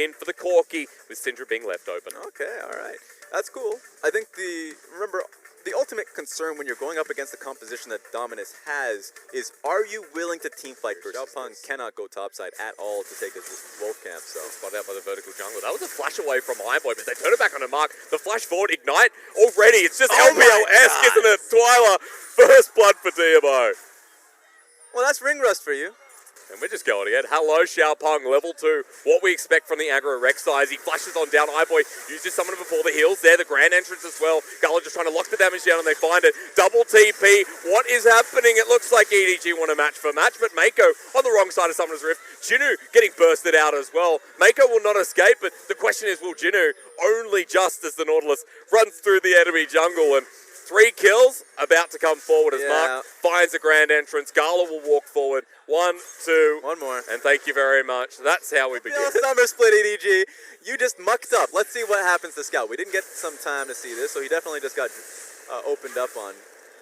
in for the Corky, with Syndra being left open. Okay, all right. That's cool. I think remember, the ultimate concern when you're going up against the composition that Dominus has is, are you willing to team fight first? Xiaopeng cannot go topside at all to take his wolf camp, so. Spotted out by the vertical jungle. That was a flash away from Iboy, but they turn it back on a mark. The flash forward, ignite, already. It's just LPL-esque, isn't it? Twyla, first blood for DMO. Well, that's ring rust for you. And we're just going again. Hello, Xiaopeng, level 2. What we expect from the aggro Rek'Sai. He flashes on down. Iboy uses someone before the heals there. The grand entrance as well. Gala just trying to lock the damage down and they find it. Double TP. What is happening? It looks like EDG want a match for match, but Mako on the wrong side of Summoner's Rift. Jinnu getting bursted out as well. Mako will not escape, but the question is, will Jinnu only just as the Nautilus runs through the enemy jungle? And 3 kills about to come forward as Mark finds a grand entrance. Gala will walk forward. 1, 2. One more. And thank you very much. That's how we begin. Summer split EDG. You just mucked up. Let's see what happens to Scout. We didn't get some time to see this, so he definitely just got opened up on.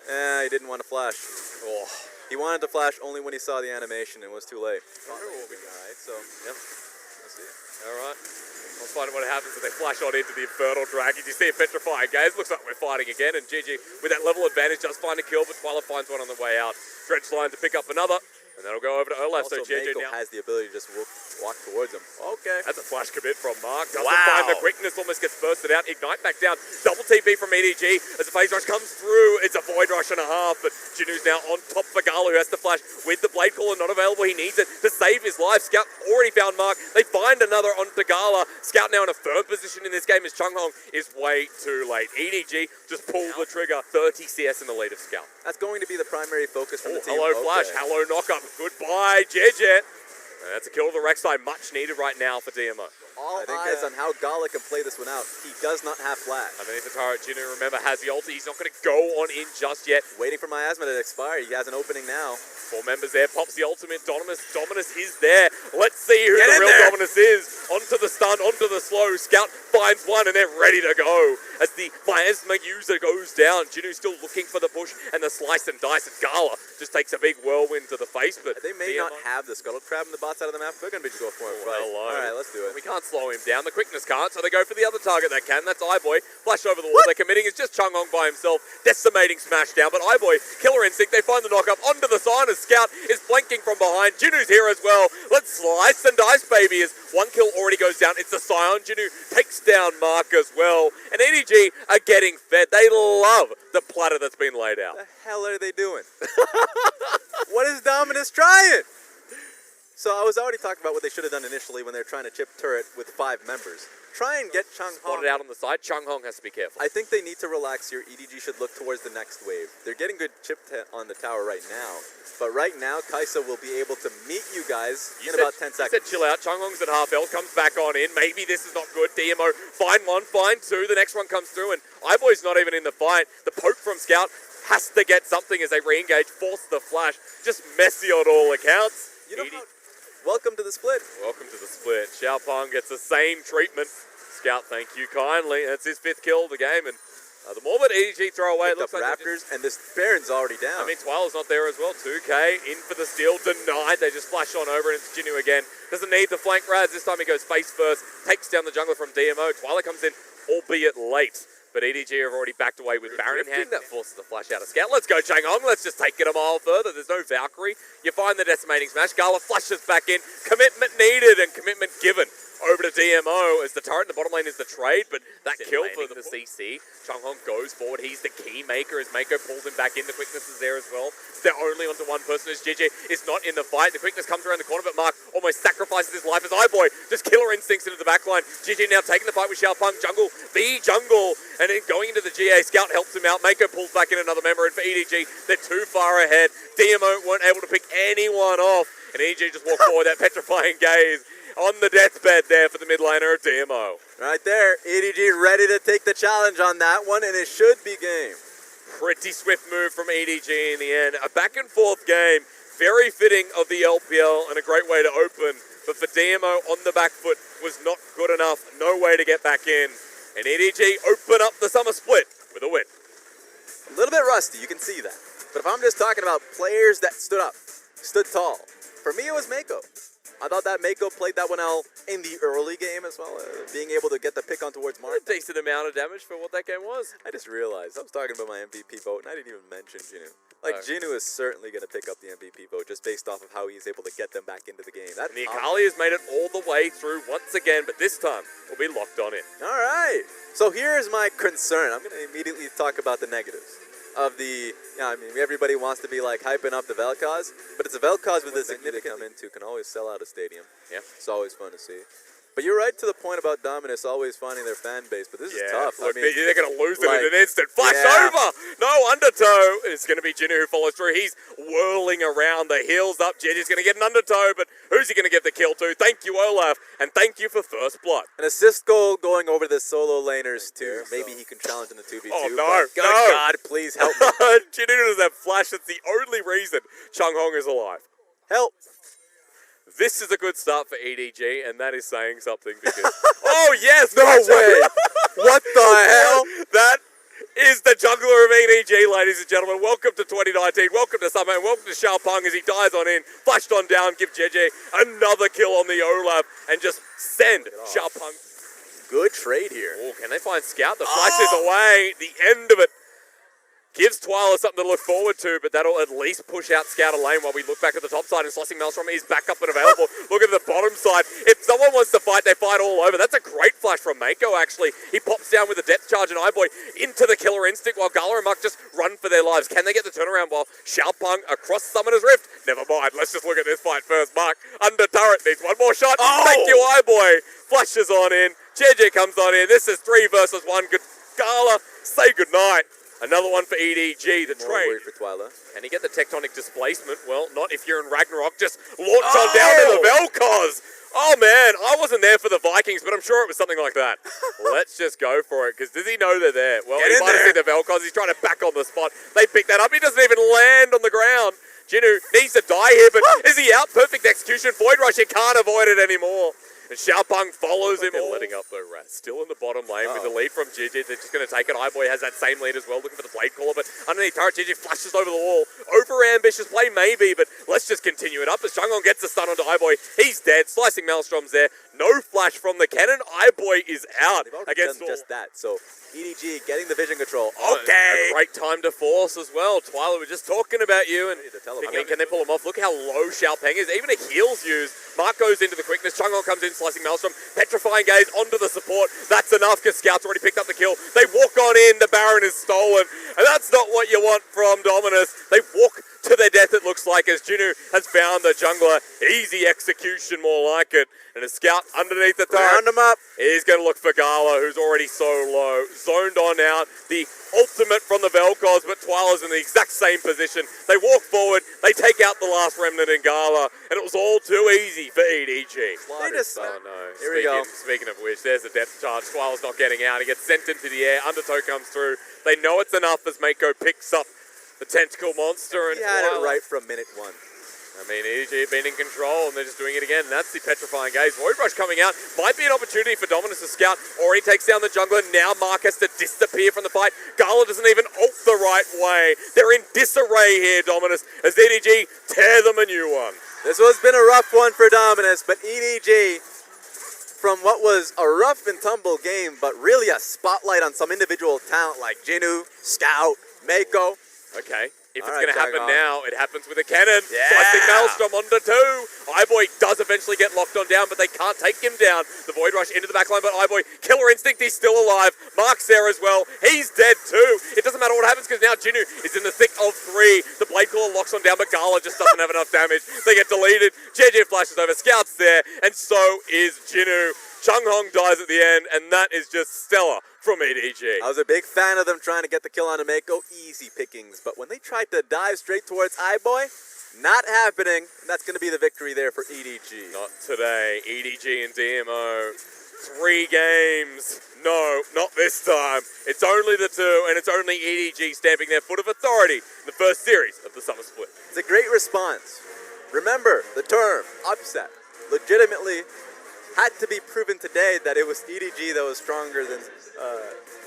He didn't want to flash. Oh. He wanted to flash only when he saw the animation and was too late. Alright, so, yep. Let's see. Alright. Let's find out what happens if they flash on into the Infernal Dragon. You see a petrifying gaze. Looks like we're fighting again. And GG, with that level advantage, does find a kill, but Twyla finds one on the way out. Dredge line to pick up another. And that'll go over to Olaf. Also, so GG Mako now has the ability to just walk towards him. Okay. That's a flash commit from Mark. Doesn't find the quickness, almost gets bursted out. Ignite back down. Double TP from EDG as the phase rush comes through. It's a void rush and a half, but Jinnu's now on top for Gala, who has to flash with the Blade Caller not available. He needs it to save his life. Scout already found Mark. They find another onto Gala. Scout now in a third position in this game as Chunghong is way too late. EDG just pulled the trigger. 30 CS in the lead of Scout. That's going to be the primary focus for the team. Hello Flash, hello knockup. Goodbye, JJ. That's a kill to the Rek'Sai, much needed right now for DMO. All eyes on how Gala can play this one out. He does not have flash. Underneath the turret, Jinnu, remember, has the ulti. He's not going to go on in just yet. Waiting for Miasma to expire. He has an opening now. 4 members there, pops the ultimate. Dominus is there. Let's see who the real Dominus is. Onto the stun, onto the slow. Scout finds one and they're ready to go. As the Miasma user goes down, Jinnu still looking for the push and the slice and dice. And Gala just takes a big whirlwind to the face. But they may not have the Scuttle Crab in the bot side of the map. They're going to be just go for it. All right, let's do it. We can't slow him down. The quickness can't, so they go for the other target that can. That's Iboy. Flash over the wall. They're committing. It's just Chunghong by himself. Decimating smash down. But Iboy, killer instinct. They find the knockup onto the sign as Scout is flanking from behind. Jinnu's here as well. Let's slice and dice, baby, as 1 kill already goes down. It's the Scion. Jinnu takes down Mark as well. And EDG are getting fed. They love the platter that's been laid out. What the hell are they doing? What is Dominus trying? So I was already talking about what they should have done initially when they were trying to chip turret with 5 members. Try and get Chunghong spotted out on the side. Chunghong has to be careful. I think they need to relax here. EDG should look towards the next wave. They're getting good chip on the tower right now. But right now, Kaisa will be able to meet you guys in about 10 seconds. You said chill out. Chunghong's at half health, comes back on in. Maybe this is not good. DMO, find 1, find 2. The next one comes through and Iboy's not even in the fight. The poke from Scout has to get something as they re-engage, force the flash. Just messy on all accounts. You know welcome to the split. Welcome to the split. Xiaopeng gets the same treatment. Scout, thank you kindly. That's his 5th kill of the game. And the more that EDG throw away, it looks like Raptors, and this Baron's already down. I mean, Twyla's not there as well. 2K in for the steal, denied. They just flash on over and it's Jinnu again. Doesn't need the flank rads. This time he goes face first, takes down the jungler from DMO. Twyla comes in, albeit late. But EDG have already backed away with Baron in hand. That forces the flash out of Scout. Let's go, Chunghong. Let's just take it a mile further. There's no Valkyrie. You find the decimating smash. Gala flashes back in. Commitment needed and commitment given. Over to DMO as the turret in the bottom lane is the trade, but that kill for the CC. Chunghong goes forward. He's the key maker as Mako pulls him back in. The quickness is there as well. They're only onto one person as JJ is not in the fight. The quickness comes around the corner, but Mark almost sacrifices his life as Iboy just killer instincts into the backline. JJ now taking the fight with Xiaopeng. Jungle, the jungle, and then going into the GA. Scout helps him out. Mako pulls back in another member, and for EDG, they're too far ahead. DMO weren't able to pick anyone off, and EDG just walked forward, that petrifying gaze. On the deathbed there for the mid laner of DMO. Right there, EDG ready to take the challenge on that one, and it should be game. Pretty swift move from EDG in the end. A back and forth game, very fitting of the LPL and a great way to open. But for DMO on the back foot was not good enough. No way to get back in. And EDG open up the summer split with a win. A little bit rusty, you can see that. But if I'm just talking about players that stood up, stood tall, for me it was Mako. I thought that Mako played that one out in the early game as well, being able to get the pick on towards Mark. A decent amount of damage for what that game was. I just realized I was talking about my MVP vote, and I didn't even mention Jinu. Like, Jinu is certainly going to pick up the MVP vote just based off of how he's able to get them back into the game. And the Akali has made it all the way through once again, but this time will be locked on in. All right. So here's my concern. I'm going to immediately talk about the negatives of the. Yeah, I mean, everybody wants to be like hyping up the Vel'Koz, but it's a Vel'Koz with a significant come into can always sell out a stadium. Yeah, it's always fun to see. But you're right to the point about Dominus always finding their fan base, but this is tough. Look, I mean, they're going to lose it in an instant. Flash over! No, undertow. It's going to be Jinu who follows through. He's whirling around. The heels up. Jeji's going to get an undertow, but who's he going to give the kill to? Thank you, Olaf, and thank you for first blood. An assist goal going over the solo laners, too. Maybe he can challenge in the 2v2. Oh, no, Good God, please help me. Jinu does have flash. That's the only reason Chung Hong is alive. Help. This is a good start for EDG, and that is saying something because... oh, yes! No way! What the hell? That is the jungler of EDG, ladies and gentlemen. Welcome to 2019. Welcome to Summer, and welcome to Xiaopeng as he dies on in. Flashed on down, give JJ another kill on the Olaf, and just send Xiaopeng. Good trade here. Oh, can they find Scout? The flash is away. The end of it. Gives Twyla something to look forward to, but that'll at least push out Scout a lane while we look back at the top side, and Slicing Maelstrom is back up and available. Look at the bottom side. If someone wants to fight, they fight all over. That's a great flash from Mako, actually. He pops down with a depth charge and Iboy into the Killer Instinct while Gala and Muck just run for their lives. Can they get the turnaround while Xiaopeng across Summoner's Rift? Never mind. Let's just look at this fight first. Mark under turret needs one more shot. Thank you, Iboy. Flashes on in. JJ comes on in. This is 3 versus 1. Good Gala, say goodnight. Another one for EDG, the trade. For Twyla. And he get the tectonic displacement. Well, not if you're in Ragnarok. Just launch on down to the Vel'Koz. Oh, man. I wasn't there for the Vikings, but I'm sure it was something like that. Let's just go for it, because does he know they're there? Well, he might have seen the Vel'Koz. He's trying to back on the spot. They pick that up. He doesn't even land on the ground. Jinu needs to die here, but is he out? Perfect execution. Void Rush, he can't avoid it anymore. And Xiaopeng follows him. They're letting up though, Rat. Still in the bottom lane with the lead from Gigi. They're just going to take it. Iboy has that same lead as well, looking for the Blade Caller. But underneath turret, Gigi flashes over the wall. Over-ambitious play, maybe, but let's just continue it up. As Chang'ong gets the stun onto Iboy, he's dead. Slicing Maelstrom's there. No flash from the cannon. Iboy is out against done just that. So EDG getting the vision control. Okay. A great time to force as well. Twyla, we're just talking about you. And can they pull him off? Look how low Xiaopeng is. Even a heal's used. Mark goes into the quickness. Chang'ong comes in, slicing Maelstrom. Petrifying gaze onto the support. That's enough because Scout's already picked up the kill. They walk on in. The Baron is stolen. And that's not what you want from Dominus. They walk to their death, it looks like, as Jinu has found the jungler. Easy execution, more like it. And a Scout underneath the turret. Round him up. He's going to look for Gala, who's already so low. Zoned on out. The ultimate from the Vel'Koz, but Twyla's in the exact same position. They walk forward. They take out the last remnant in Gala. And it was all too easy for EDG. They just... Oh, no. Here we go. Speaking of which, there's a depth charge. Twyla's not getting out. He gets sent into the air. Undertow comes through. They know it's enough as Mako picks up the tentacle monster. And he had it right from minute 1. I mean, EDG have been in control, and they're just doing it again. And that's the petrifying gaze. Void Rush coming out. Might be an opportunity for Dominus to scout. Already takes down the jungler. Now Mark has to disappear from the fight. Gala doesn't even ult the right way. They're in disarray here, Dominus, as EDG tear them a new one. This has been a rough one for Dominus, but EDG, from what was a rough and tumble game, but really a spotlight on some individual talent like Jinu, Scout, Mako. Okay. If it's going to happen now, it happens with a cannon. Slicing Maelstrom onto 2. Iboy does eventually get locked on down, but they can't take him down. The Void Rush into the backline, but Iboy, Killer Instinct, he's still alive. Mark's there as well. He's dead too. It doesn't matter what happens because now Jinu is in the thick of 3. The Blade Caller locks on down, but Gala just doesn't have enough damage. They get deleted. JJ flashes over. Scout's there, and so is Jinu. Chang'ong dies at the end, and that is just stellar from EDG. I was a big fan of them trying to get the kill on Mako. Easy pickings. But when they tried to dive straight towards Iboy, not happening. And that's going to be the victory there for EDG. Not today. EDG and DMO. 3 games. No, not this time. It's only the 2, and it's only EDG stamping their foot of authority in the first series of the Summer Split. It's a great response. Remember, the term upset legitimately had to be proven today that it was EDG that was stronger than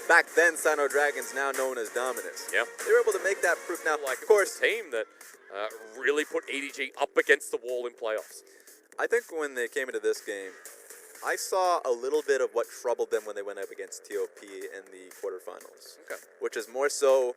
back then Sino Dragons, now known as Dominus. Yeah. They were able to make that proof now. Like, of course, a team that really put EDG up against the wall in playoffs. I think when they came into this game, I saw a little bit of what troubled them when they went up against TOP in the quarterfinals. Okay. Which is more so